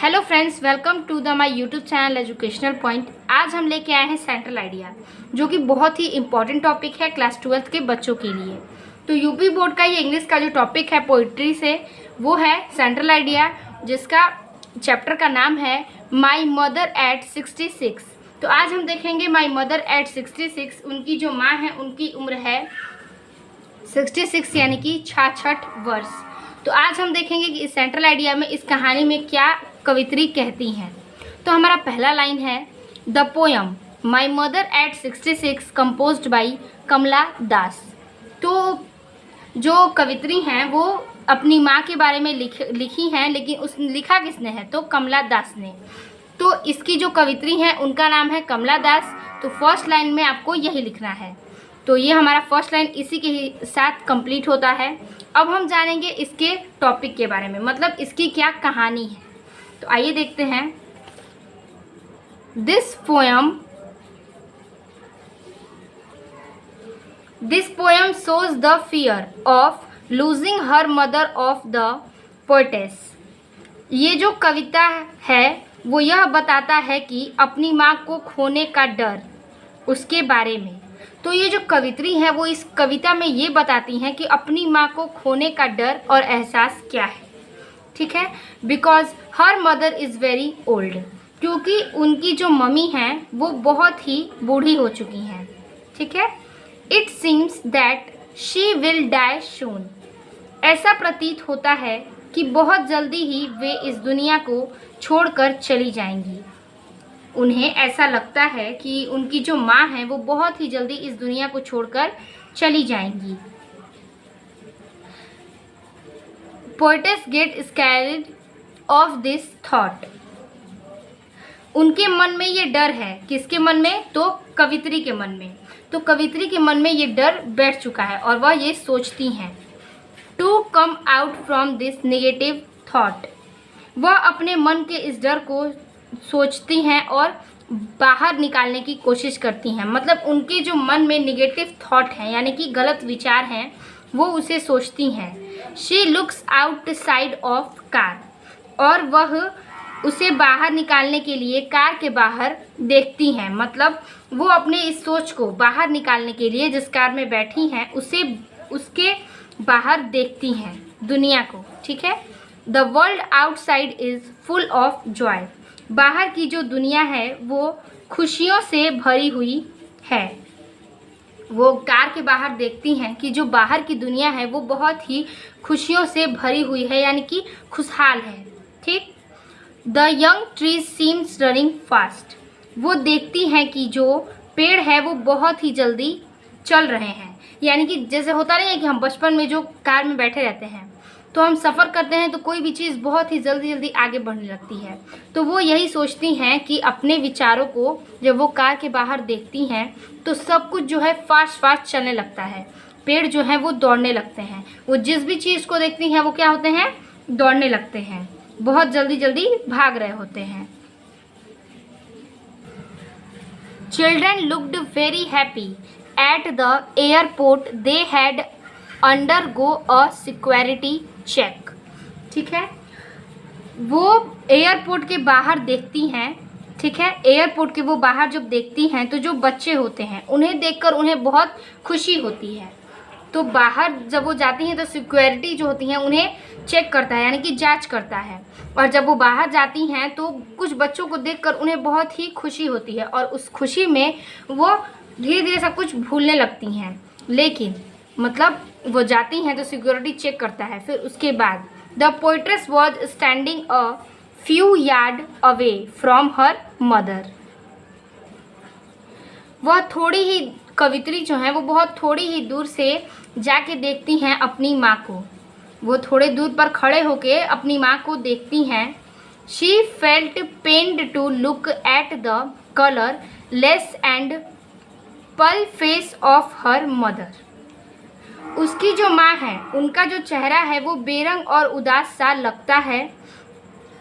Hello friends, welcome to the my YouTube channel educational point. आज हम लेके आए हैं सेंट्रल आइडिया, जो कि बहुत ही इम्पॉर्टेंट टॉपिक है क्लास 12th के बच्चों के लिए। तो यूपी बोर्ड का ये इंग्लिश का जो टॉपिक है पोइट्री से, वो है सेंट्रल आइडिया, जिसका चैप्टर का नाम है माई मदर एट 66। तो आज हम देखेंगे माई मदर एट 66। उनकी जो माँ है उनकी उम्र है 66 यानी कि 66 वर्ष। तो आज हम देखेंगे कि इस सेंट्रल आइडिया में इस कहानी में क्या कवित्री कहती हैं। तो हमारा पहला लाइन है the poem my mother at 66 composed by Kamala Das. तो जो कवित्री हैं वो अपनी माँ के बारे में लिखी हैं, लेकिन उस लिखा किसने है? तो कमला दास ने। तो इसकी जो कवित्री हैं उनका नाम है कमला दास। तो फर्स्ट लाइन में आपको यही लिखना है। तो ये हमारा फर्स्ट लाइन इसी के साथ कंप्लीट होता है। अब हम जानेंगे इसके टॉपिक के बारे में, मतलब इसकी क्या कहानी है। तो आइए देखते हैं। This poem shows the fear of losing her mother of the poetess। ये जो कविता है वो यह बताता है कि अपनी माँ को खोने का डर, उसके बारे में। तो ये जो कवित्री है वो इस कविता में ये बताती हैं कि अपनी माँ को खोने का डर और एहसास क्या है। ठीक है, because her mother is very old, क्योंकि उनकी जो मम्मी हैं वो बहुत ही बूढ़ी हो चुकी हैं। ठीक है, it seems that she will die soon. ऐसा प्रतीत होता है कि बहुत जल्दी ही वे इस दुनिया को छोड़कर चली जाएंगी। उन्हें ऐसा लगता है कि उनकी जो माँ है वो बहुत ही जल्दी इस दुनिया को छोड़कर चली जाएंगी। Poetess get scared of this thought. उनके मन में ये डर है। किसके मन में? तो कवित्री के मन में। तो कवित्री के मन में ये डर बैठ चुका है और वह ये सोचती हैं to come out from this negative thought. वह अपने मन के इस डर को सोचती हैं और बाहर निकालने की कोशिश करती हैं। मतलब उनके जो मन में निगेटिव थॉट हैं, यानी कि गलत विचार हैं, वो उसे सोचती हैं। She looks outside of car. और वह उसे बाहर निकालने के लिए कार के बाहर देखती हैं। मतलब वो अपने इस सोच को बाहर निकालने के लिए जिस कार में बैठी हैं उसके बाहर देखती हैं दुनिया को। ठीक है, the world outside is full of Joy. बाहर की जो दुनिया है वो खुशियों से भरी हुई है। वो कार के बाहर देखती हैं कि जो बाहर की दुनिया है वो बहुत ही खुशियों से भरी हुई है, यानी कि खुशहाल है। ठीक, the young trees seems running fast. वो देखती हैं कि जो पेड़ है वो बहुत ही जल्दी चल रहे हैं। यानी कि जैसे होता नहीं है कि हम बचपन में जो कार में बैठे रहते हैं तो हम सफ़र करते हैं तो कोई भी चीज़ बहुत ही जल्दी जल्दी आगे बढ़ने लगती है। तो वो यही सोचती हैं कि अपने विचारों को जब वो कार के बाहर देखती हैं तो सब कुछ जो है फास्ट चलने लगता है। पेड़ जो है वो दौड़ने लगते हैं। वो जिस भी चीज़ को देखती हैं वो क्या होते हैं? दौड़ने लगते हैं, बहुत जल्दी जल्दी भाग रहे होते हैं। Children looked very happy at the airport. They had undergo a security check. ठीक है, वो एयरपोर्ट के बाहर देखती हैं। ठीक है, एयरपोर्ट के वो बाहर जब देखती हैं तो जो बच्चे होते हैं उन्हें देखकर उन्हें बहुत खुशी होती है। तो बाहर जब वो जाती हैं तो सिक्योरिटी जो होती हैं उन्हें चेक करता है, यानी कि जांच करता है। और जब वो बाहर जाती हैं तो कुछ बच्चों को देखकर उन्हें बहुत ही खुशी होती है और उस खुशी में वो धीरे धीरे सब कुछ भूलने लगती हैं। लेकिन मतलब वो जाती हैं तो सिक्योरिटी चेक करता है। फिर उसके बाद the poetess was standing a few yard away from her mother. वह थोड़ी ही कवित्री जो है वो बहुत थोड़ी ही दूर से जाके देखती हैं अपनी माँ को। वो थोड़े दूर पर खड़े होके अपनी माँ को देखती हैं। She felt pained to look at the colourless and pale face of her mother. उसकी जो माँ है उनका जो चेहरा है वो बेरंग और उदास सा लगता है।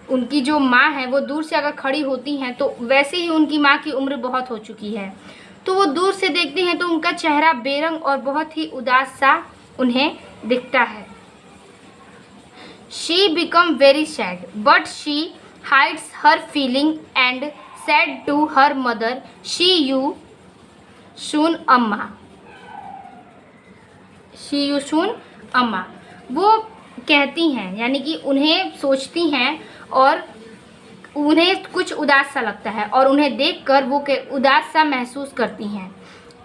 उनकी जो माँ है वो दूर से अगर खड़ी होती हैं तो वैसे ही उनकी माँ की उम्र बहुत हो चुकी है, तो वो दूर से देखती हैं तो उनका चेहरा बेरंग और बहुत ही उदास सा उन्हें दिखता है। She become very sad but she hides her feeling and said to her mother, "See you soon, अम्मा। See you soon, अम्मा। वो कहती हैं, यानी कि उन्हें सोचती हैं और उन्हें कुछ उदास सा लगता है और उन्हें देखकर वो उदास सा महसूस करती हैं।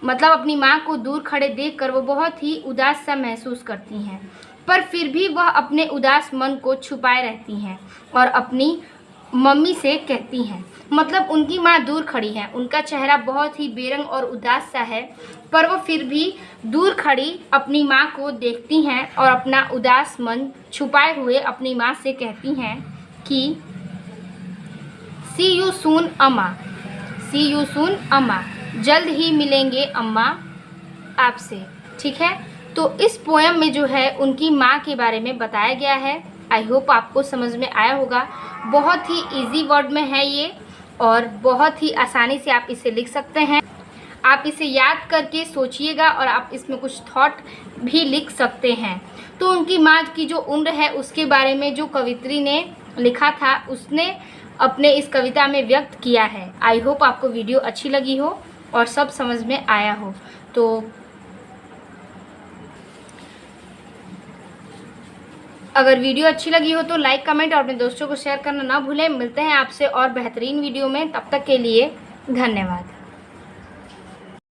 मतलब अपनी माँ को दूर खड़े देखकर वो बहुत ही उदास सा महसूस करती हैं, पर फिर भी वह अपने उदास मन को छुपाए रहती हैं और अपनी मम्मी से कहती हैं। मतलब उनकी माँ दूर खड़ी है, उनका चेहरा बहुत ही बेरंग और उदास सा है, पर वो फिर भी दूर खड़ी अपनी माँ को देखती हैं और अपना उदास मन छुपाए हुए अपनी माँ से कहती हैं कि सी यू सून अम्मा, सी यू सून अम्मा, जल्द ही मिलेंगे अम्मा आपसे। ठीक है, तो इस पोएम में जो है उनकी माँ के बारे में बताया गया है। आई होप आपको समझ में आया होगा। बहुत ही इजी वर्ड में है ये और बहुत ही आसानी से आप इसे लिख सकते हैं। आप इसे याद करके सोचिएगा और आप इसमें कुछ थॉट भी लिख सकते हैं। तो उनकी माँ की जो उम्र है उसके बारे में जो कवित्री ने लिखा था उसने अपने इस कविता में व्यक्त किया है। आई होप आपको वीडियो अच्छी लगी हो और सब समझ में आया हो। तो अगर वीडियो अच्छी लगी हो तो लाइक, कमेंट और अपने दोस्तों को शेयर करना ना भूलें। मिलते हैं आपसे और बेहतरीन वीडियो में, तब तक के लिए धन्यवाद।